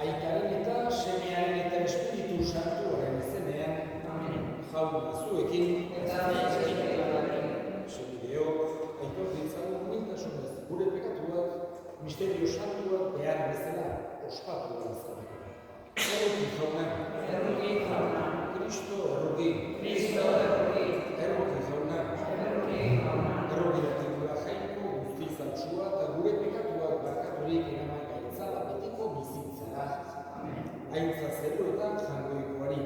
Aitaren eta semearen eta Espiritu Santuaren izenean, jauna zuekin, eta senideok, aitor ditzagun humiltasunez gure pekatuak, misterio santuak behar bezala ospatu izaneko. Erroki jauna, Kristo erroki, erroki jauna, errokiratikoa jainko guztizatzua eta gure pekatuak barkaturik eraman gaitzala betiko bizitzara. Aintza zeruetan jangoikoari.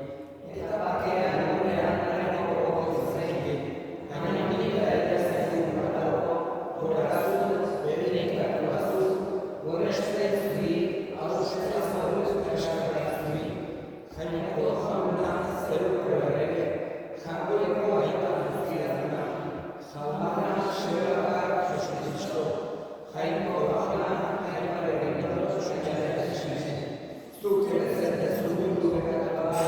Eta bakean gurean arreneko gozaiki. Hain nila errezatzen batako, gorazuz, berekatu azuz, gorestez zuri, hausez horrez eskaraz zuri. Jainko jauna zeruko errege, jangoiko aita guztiaruna. Jaumana sebakar Jesu Kristo. Jainko jauna, jainaren introzuziaren esin. Zuk erezetezu mundu bekatala,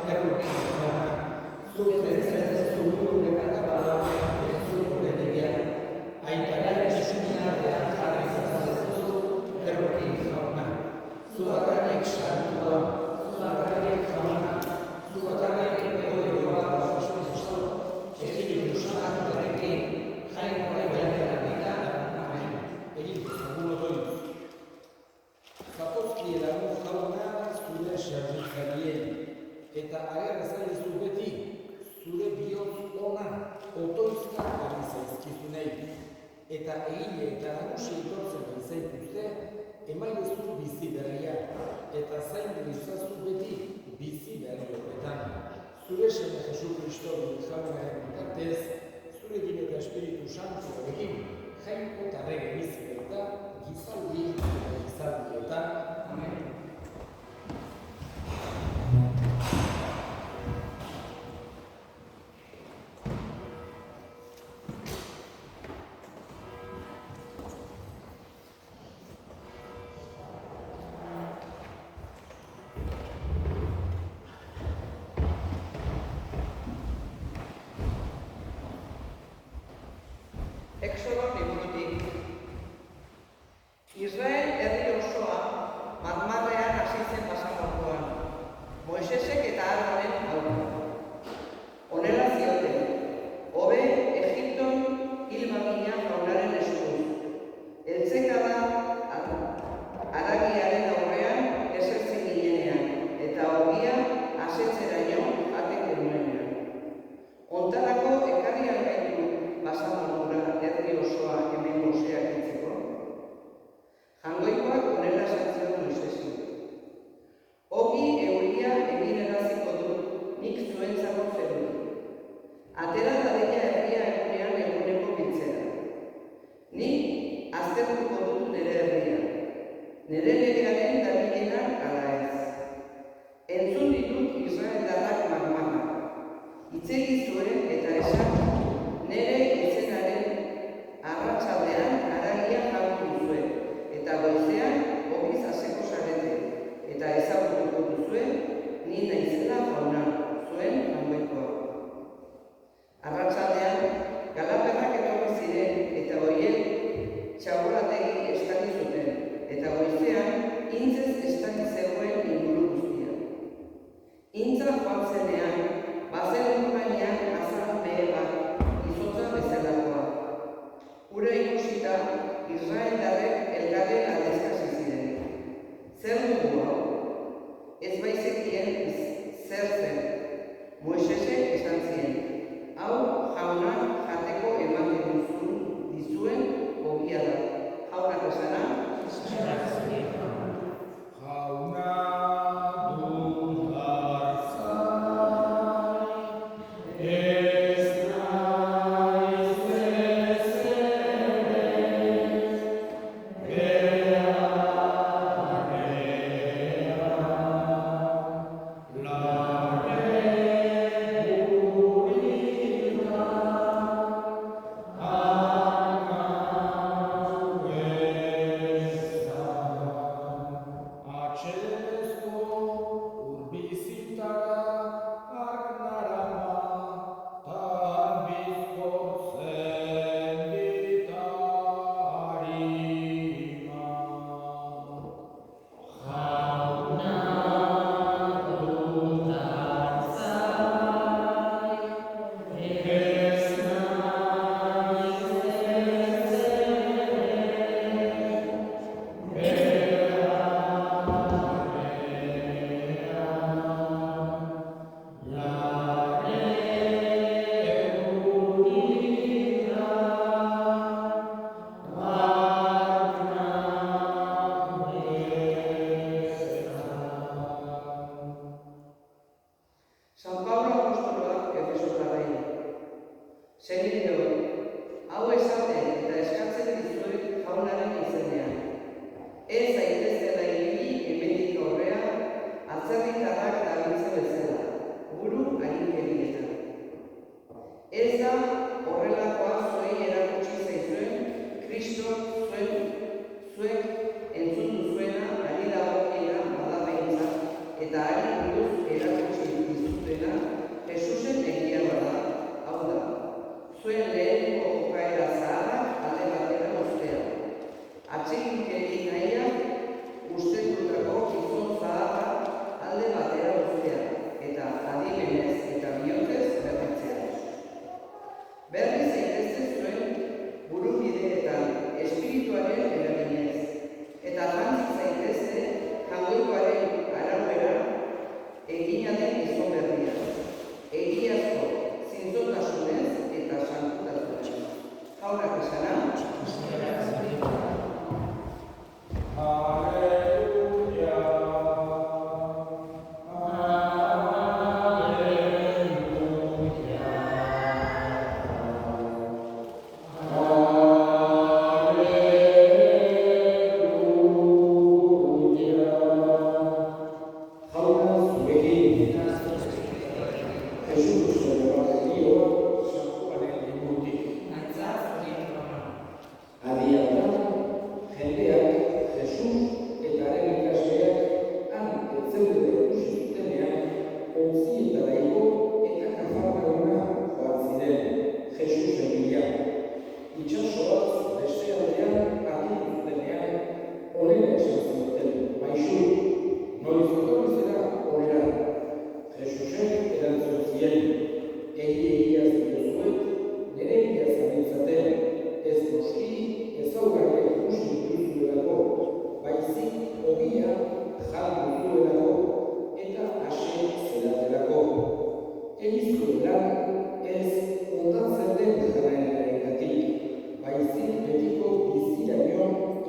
erruki jauna. Zuk erezetezu mundu bekatala, erzuko benegia. Aitaren esuniarean jarri zazazezu, erruki jauna. Zuakarrik santua, zuakarrik jauna. Zuakarrik egoioa Jesucristo, Espiritu Santuarekin, jainko ebenetarabika, amen. Egin dezagun otoituz. Zapozki eramu jauna zure zerbitzariei, eta agerrezaizu beti zure bihotz ona otoizka ari zaizkizunei, eta egile eta nagusi itortzen zaituzte, emailezu bizi berria, eta zaindu izazu beti bizi berri horretan. Zure seme Jesu Kristo jaunaren bitartez, zure din eta Espiritu Santu egin, jainko eta rege bizi eta gizaldietan. Amen. Exodo liburutik. Israel herri osoa marmarrean hasi zen pasaportuan, Moisesek eta Aaronen aurka. Honela zioten, hobe Egipton hil bagina jaunaren eskuz. Eltzekada haragiaren aurrean esertzen ginenean, eta ogia asetzeraino jaten genuenean. Ontarako ekarri algaitu pasaportura herri osoa hemen goseak itzeko. Jangoikoak honela esatzen Moisesi. Ogi euria egin eraziko dut, nik zuentzako zerut. Atera dadila herria egunean eguneko biltzera. Nik aztertuko dut nire herria. Nire legearen dabilenak ala ez. Entzun ditut Israeldarrak marmara. Itzegi zuen eta esan, nire izenaren arratsaldean haragia jautu duzue, eta goizean ogiz haseko zarete, eta ezagutuko duzue, ni naizela jauna, zuen jangoikoa. Arratsaldean, galaperrak etorri ziren, eta horiek txabolategi estali zuten, eta goizean intzez estali zegoen inguru guztia. Intza joan zenean, bazen urrainean azal behe bat, izotza bezalakoa. Ura ikusita, Israeldarrek elgarren aldezkasi ziren. Zer dugu hau? Ez baizekien zer zen. Moisesek esan zien, hau jauna jateko ematen dizuen ogia da. Jaunak esana? Jauna dudar zain, ez naiz ezer, beharrean.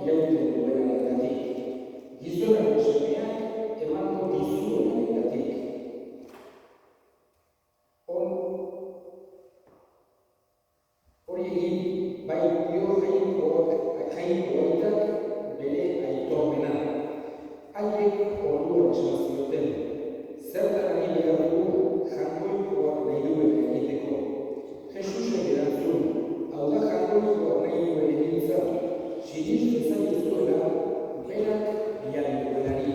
irauten duenagatik, gizonaren semeak emango dizuenagatik. Hori egin bai dio jainko aitak bere aitormena. Haiek orduan esan zioten, zertan ari behar dugu jainkoak nahi duen egiteko. Jesusek erantzun, hau da jainkoak nahi duen egintzat, sinistu ezagutuela, berak bidali duenari.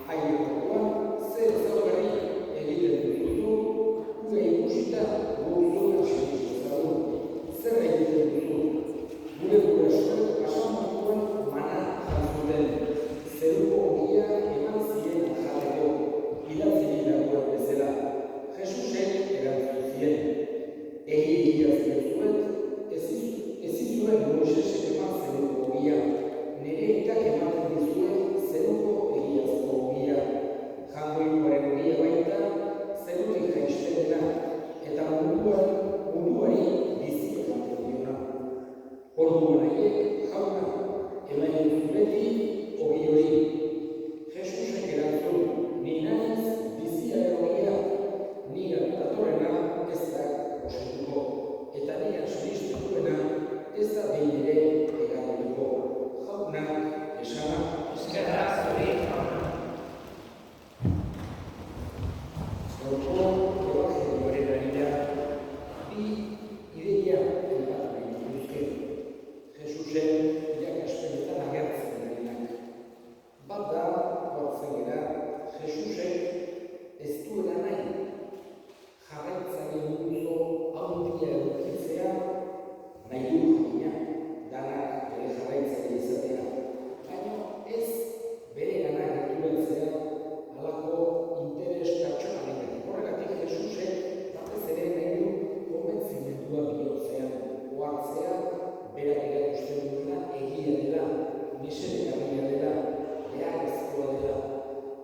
Haiek orduan, zer ezaugarri egiten duzu, gure ikusita guztuak sinistu ezagun. Zer egiten duzu, gure gurasoek asamatuan mana jantzuten, zeruko ogia eman ziren jateko, idatzi dagoen bezala. Jesusek erantzun zien, egia ziozuet, ez zizuen Moisesek eman zeruko ogia, nire itak ematen dizuen zeruko egiazko ogia. Jainkoaren ogia baita, zerutik jaisten dena, eta munduari bizi ematen diona. Orduan haiek, jauna, ematen duzu beti ogi hori. Jesusek erantzun, ni naiz biziaren ogia, ni datorrena ez da osatuko, eta nian sinisten duena ez da behin ere egarrituko. Jaunak esana. Eskerrak zuri, jauna. Gaurko ebangelioaren harira, bi ideia aipatu nahi dituzke. Jesusen irakaspenetan agertzen denak. Bat da, hortzen gara, Jesusek ez duela nahi jarraitzaile multzo handia edukitzea, nahi du jakina, danak bere jarraitzaile izatea. Baina ez bere gana gerturatzea halako interes pertsonalegatik. Horregatik Jesusek batez ere nahi du konbentzimendua bihotzean, ohartzea, berak erakusten duena egia dela, mesedegarria dela, beharrezkoa dela.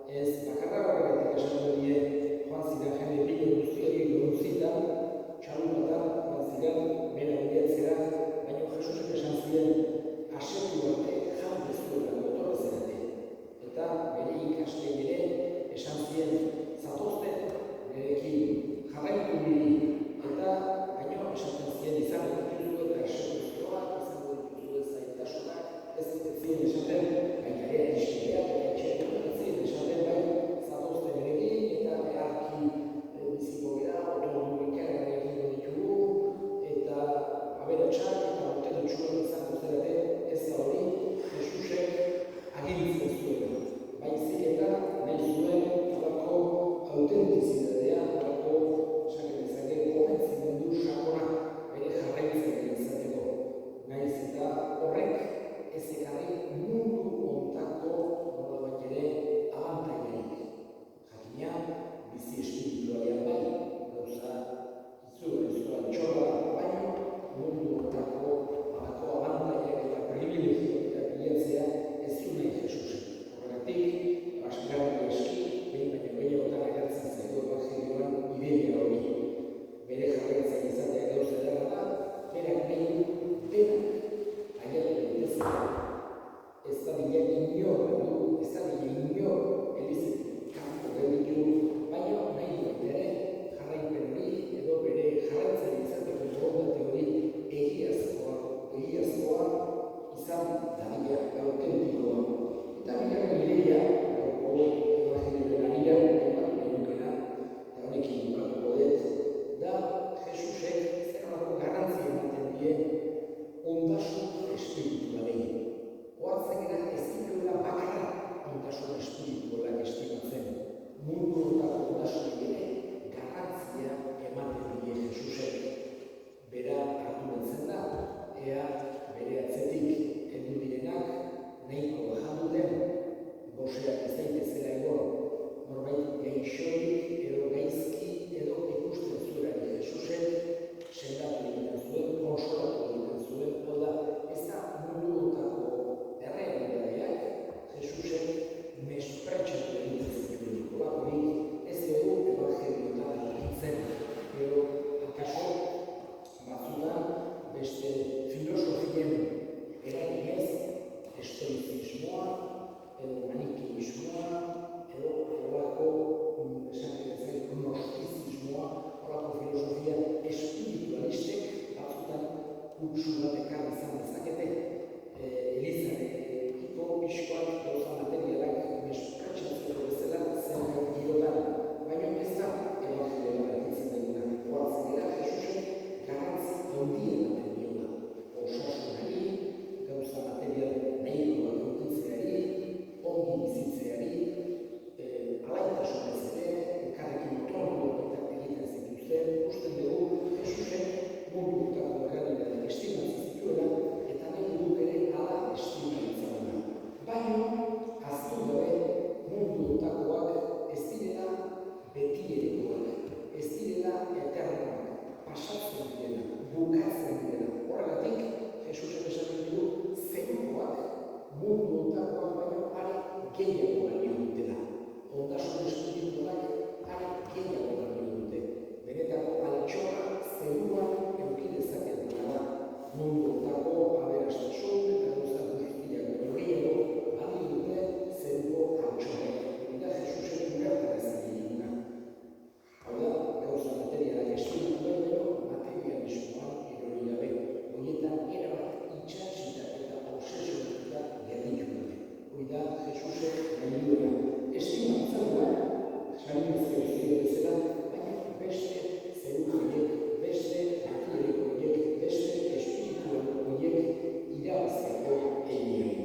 Ez bakarra horregatik esango die, joan ziren jende pilo guztiari utzita, txalupatan joan ziren bera bilatzera, baina Jesusek esan ziren asetu arte jan dezuela gotorrez erate. Eta bere ikaslei ere esan ziren zatozte nirekin jarraitu niri, eta baina esaten ziren izango dituzu eta esekuzioak, izango dituzu zailtasunak, ez ziren esaten baina ere iskideak eta etxeak, ez ziren esaten bai zatozte nirekin eta beharki biziko gara, autonomikak egin ditugu, eta aberatsak eta boteretsuak izango zerate, ez da hori Jesusek agintzen zuen. Baizik eta nahi zuen halako autentizitatea, halako konbentzimendu sakona bere jarraitzaile izateko. Nahiz eta horrek ez ekarri mundu hontako nolabait ere abantailarik. Jakina, bizi espiritualean bai, gauza izugarrizkoa txorra, baina mundu hontako halako abantailak eta privilegioak bilatzea ez zuen nahi Jesusek. Horregatik, garbi eski, behin baino gehiagotan agertzen zaigu ebangelioan ideia hori. Bere jarraitzaile izatea gauza ederra da, berak nahi du denak aiatu daitezela. Ez da inor elizetik kanpo gelditu, baina nahi du ere jarraipen hori edo bere jarraitzaile izateko borondate hori egiazkoa izan dadila, autentikoa. Eta bigarren ideia, gaurko ebangelioaren harira, aipatu nahi nukena, eta honekin bukatuko dut, da Jesusek zer nolako garrantzia ematen die ondasun espiritualei. Ohartzen gara ez dituela bakarra ondasun espiritualak estimatzen. Mundu horretako ondasunei ere garrantzia ematen die Jesusek. Bera arduratzen da, ea bere atzetik heldu direnak nahiko janduten, goseak ez daitezela egon, norbait gaixorik edo gaizki edo ikusten zuelari Jesusek sendatu egiten zuen, konsolatu egiten zuen, oda ez da mundu horretako errealitateak Jesusek mespretxatu egiten zituen. Holakorik ez dugu ebangelioetan aurkitzen, edo akaso batzutan beste filosofia edo manikiismoa, edo horako, esan bezala, gnostizismoa, horako filosofia espiritualistek batzutan kutsu bat ekarri izan dezakete. Elizarekiko pixkoak gauza materialak mespretxatzeko bezala zenbait girotan, baina ez da evangelioa erditzen duguna. Horatzen dira, Jesusen garrantzi handien ematen diola. Osasunari, gauza material nahiko bat dutitzeari, ongi bizitzeari, alaitasunez ere, elkarrekin otorduak egiten zituzten, usten dugu Jesusen mundu gutako errealitateak estimatzen zituela, eta nahi duk ere ala estimatzen. Baina, aztu gabe, mundu gutakoak ez direla betierekoak, ez direla eternoak, pasatzen direla, bukatzen direla. Horregatik, Jesusen esaten dugu, zerukoak mundu gutakoak baino are gehiago balio dutela. Ondasun espiritualak are gehiago balio dute. Benetako altxorra zeruan eduki dezaketela da. Mundu gutako aberastasun eta gauza guztiak baino gehiago balio dute zeruko altxorra. Eta Jesusen gertan ezin diguna. Hau da, gauza materialak estimatu baino materialismoan erori gabe. Horietan erabat itxasita eta obsesionatuta gelditu gabe. Hori da, Jesusen nahi duena. Estimatzen da, salimezko zio bezala, baina beste zeru horiek, beste akiereko horiek, beste espiritual horiek irabazteko egin.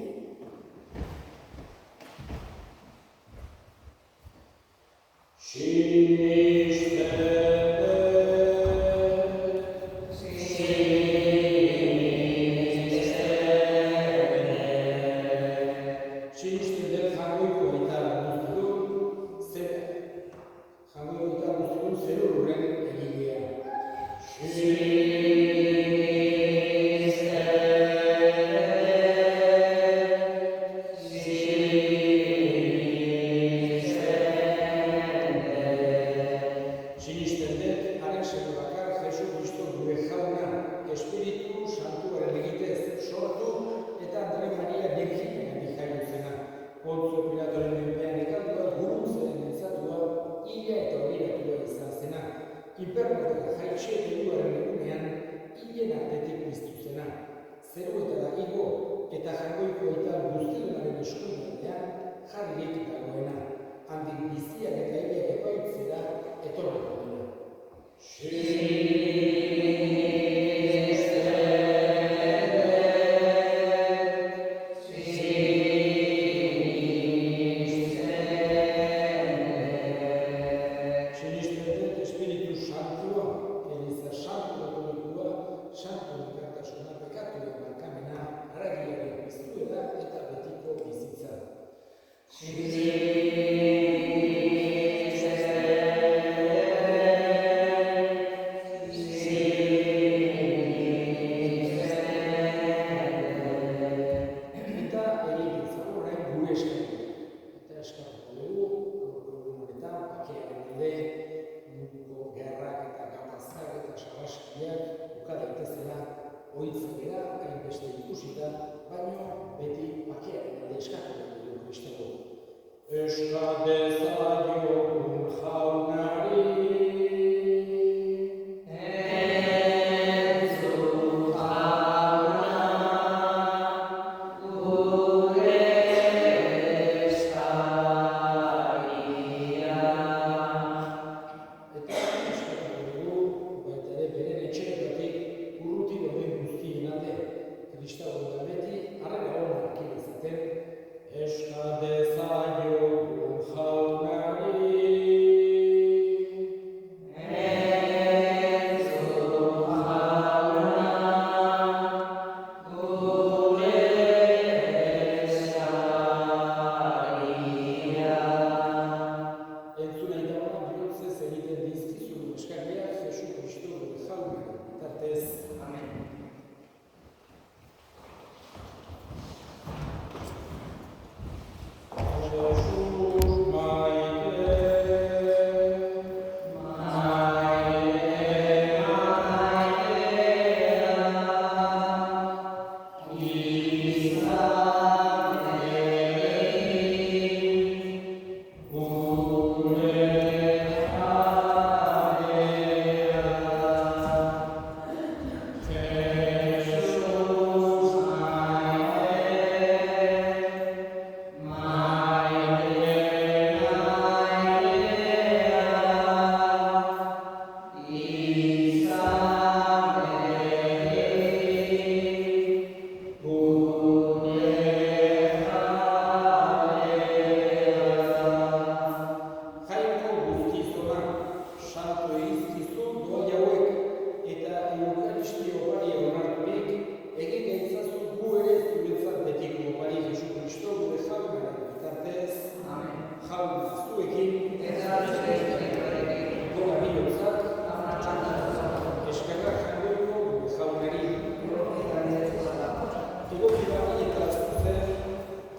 egoki bati eta zuzen,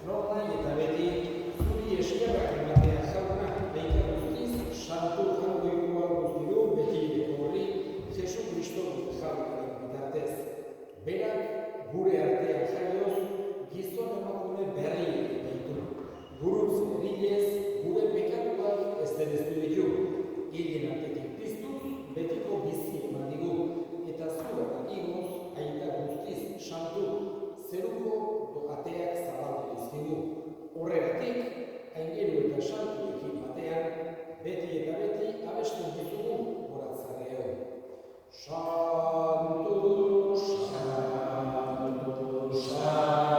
nonahi eta beti, zuri eskerrak ematea jauna, behin guztiz, santu jangoikoa guztidu beti horri, Jesu Kristo jaunaren bitartez. Berak, gure artean jaioz, gizon emakume berri ditu. Gurutz erilez, gure pekatuak ez deneztu ditu. Hilien artetik piztuz, betiko bizi eman digu. Eta zura igoz, aita guztiz santu, zeruko ateak zabaldu dizkigu. Horregatik, aingeru eta santuekin batean, beti eta beti abestu dizugu horatzarreo. Santu, santu, santua,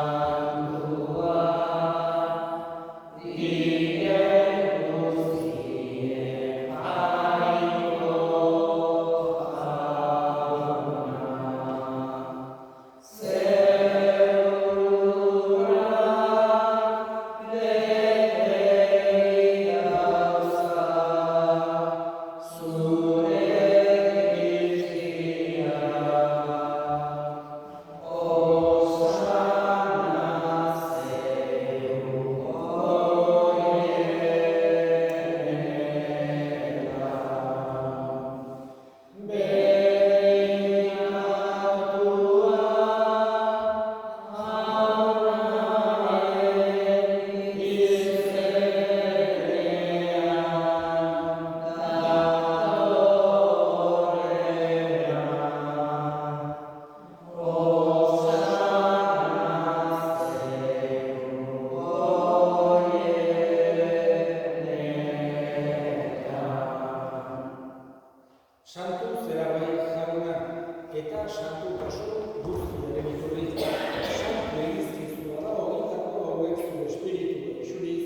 Santu zerabai jauna eta santu kasu guztiaren iturri. Santu egizkizu bada hogitako hauek zu espiritu esuriz,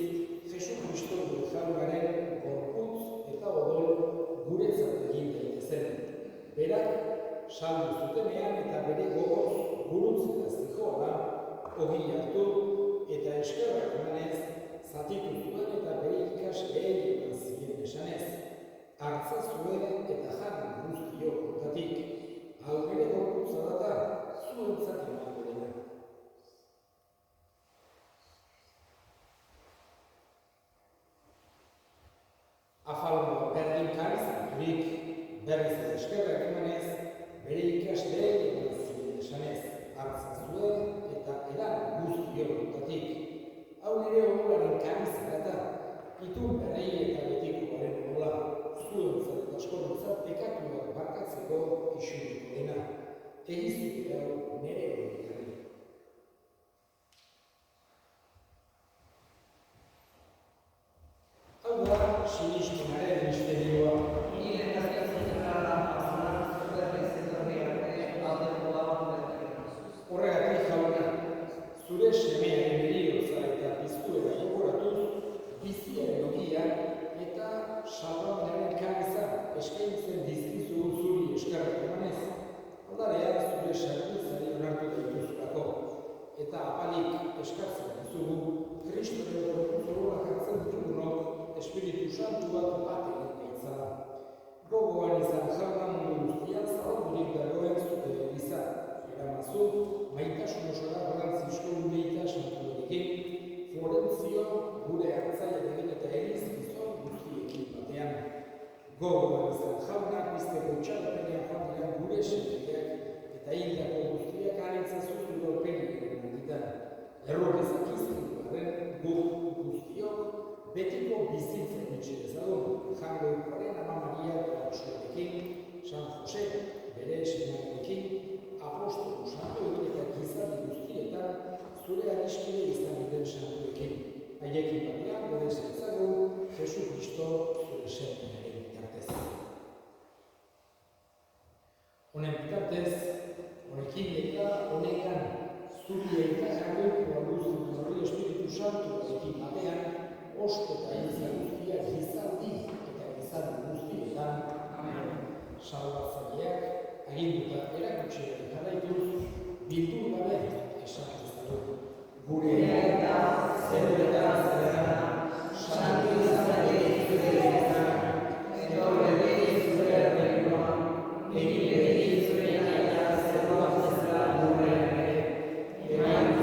Jesu Kristo gure jaunaren gorputz eta odol guretzat egin daitezen. Berak, saldu zutenean eta bere gogoz gurutz eta zijoala, ogi hartu eta eskerrak emanez, zatitu zuen eta bere ikasleei eman zien esanez. Hartza zuen eta jarri guztiok hortatik, hau bere gorputza data, zuentzat emango dena. Afalmoa berdin karizaturik, berriz eskerrak emanez, bere ikasleei eman zien esanez. Hartza zuen eta edan guztiok hortatik, hau nire odolaren kariza data, itun berrei eta betikoaren odola. Zuentzat eta askorentzat pekatuak barkatzeko isuriko dena. Egizu hau nire hori. Hau da, sinismenaren misterioa. Horregatik jauna, zure semearen heriotza eta piztuera gogoratuz, biziaren ogia eta salbamenaren kariza eskaintzen dizkizu zuri eskerrak emanez, aldarean zure sartutzari onartu dituzulako. Eta apalik eskartzen dizugu, Kristoren gorputz jartzen ditugunok Espiritu Santuak bat egin gaitzala. Gogoan izan jauna mundu guztian zabaldurik dagoen zute eliza. Eramazu, maitasun osora Franzisko Umeita santuarekin, Florentzio gure hartzailerekin eta eriz gizon guztiekin batean. Gogoan izan jauna bizteko txalapenean joan dira gure semeteak eta hildako guztiak aritzazu lorpenik ditan. Errokezak izan guk guztiok betiko bizitzen itxe dezagun, jangoikoaren Ama Maria Beratxoarekin, San Jose bere semearekin, apostolu santuekin eta gizarri guztietan zure adiskide izan diren santuekin. Haiekin batean gure zentzagun Jesu Kristo zure semearen bitartez. Honen bitartez, honekin eta honekan zuri eta jangoikoa guztien horri Espiritu Santuarekin batean, osko eta hiltza guztia gizarri eta gizarri guztietan. Salbatzaileak aginduta erakutsi jarraituz, bildu gabe esan dezakegu. Gure eta zeruetan zerena, santu izateke zure izan, etorrek zure erreinoa, egin zure naia zeruan bezala gure ere, eman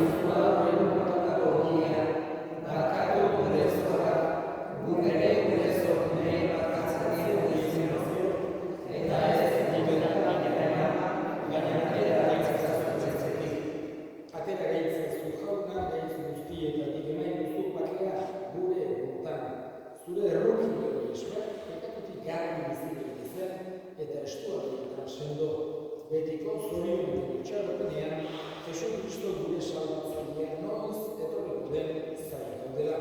Zure errokin dut esker, pekatutik garbi bizitzen zen, eta estuaretan sendo, betiko zorion itxaropenean, Jesu Kristo gure salbatzailea noiz etorriko den zaila dela.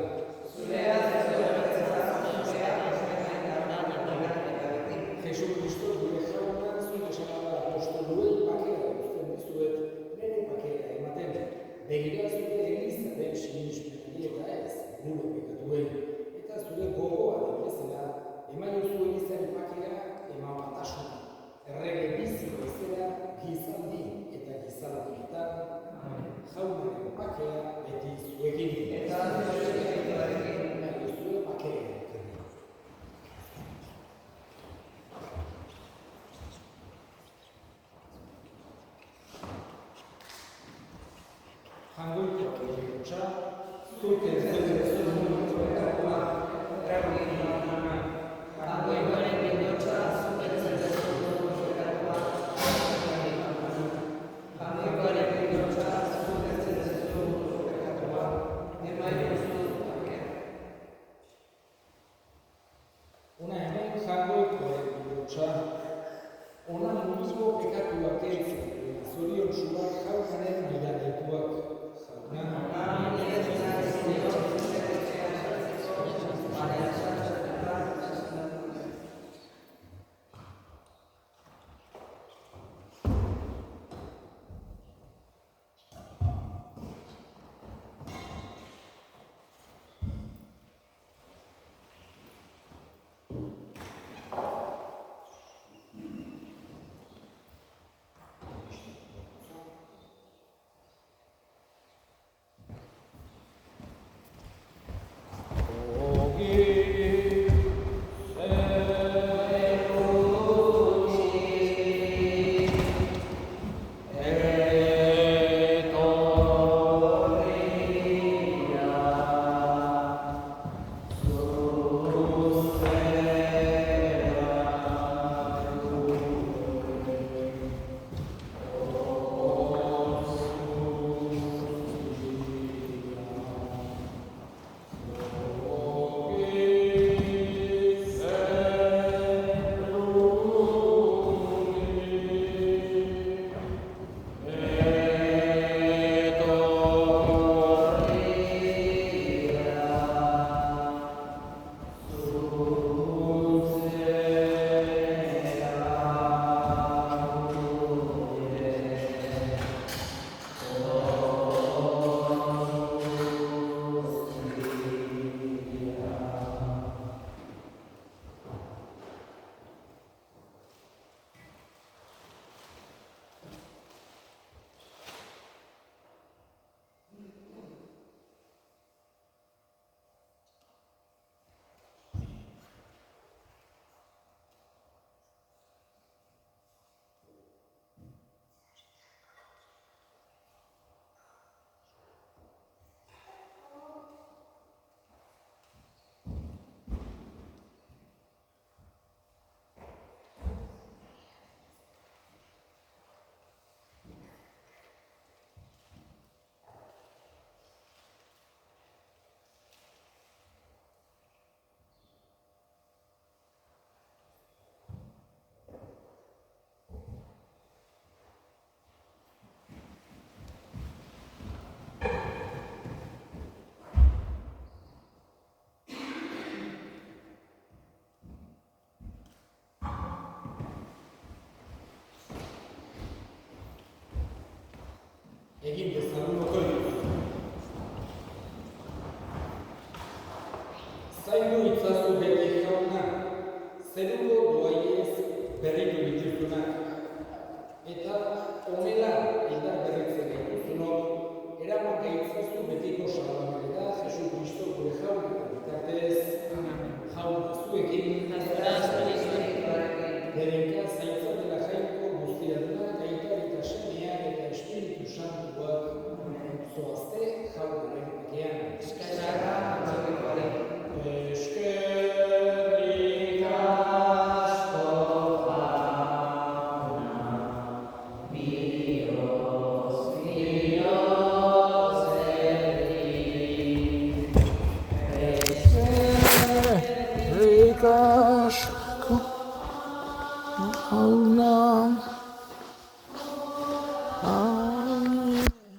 Jesu Kristo gure jauna zure esanada apostoluei pakea uzten dizuet, nire pakea ematen, begira zure Elizaren sinismenari eta ez, gure pekatuei. Zure gogoa den bezala, eman jozu Elizaren pakea, eman batasuna. Errege biziko izera, gizaldi eta gizaldietan, jaunaren pakea beti zuekin. Eta eman jozue pakea. Jangoiko egotxa, zuk ez dut munduko